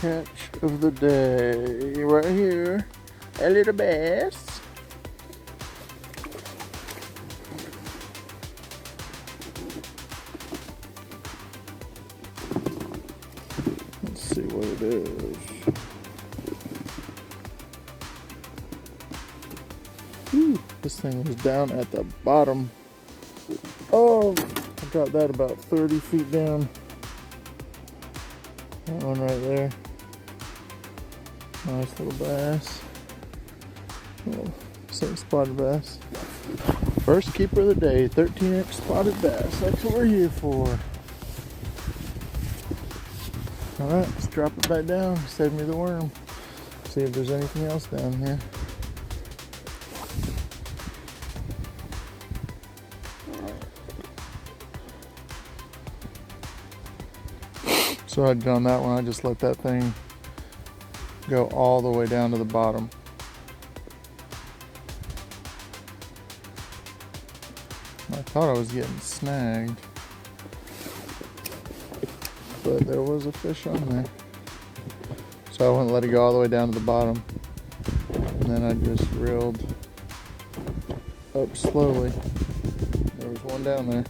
catch of the day right here. A little bass. Let's see what it is. Whew, this thing was down at the bottom. Oh, I got that about 30 feet down. That one right there. Nice little bass. Little 6 spotted bass. First keeper of the day, 13-inch spotted bass. That's what we're here for. Alright, let's drop it back down. Save me the worm. See if there's anything else down here. So I'd done that one, I just let that thing go all the way down to the bottom. I thought I was getting snagged, but there was a fish on there. So I went and let it go all the way down to the bottom. And then I just reeled up slowly. There was one down there.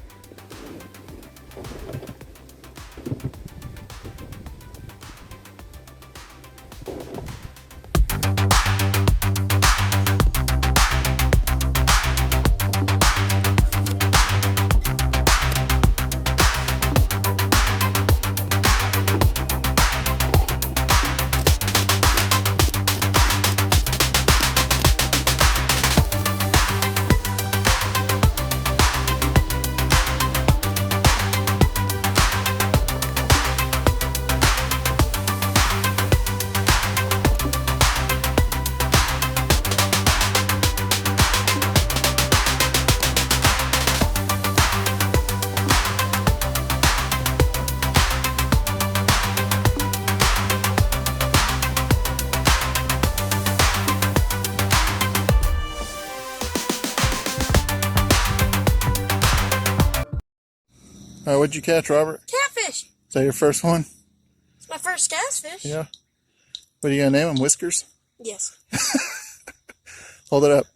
What'd you catch, Robert? Catfish. Is that your first one? It's my first catfish. Yeah. What are you gonna name him? Whiskers? Yes. Hold it up.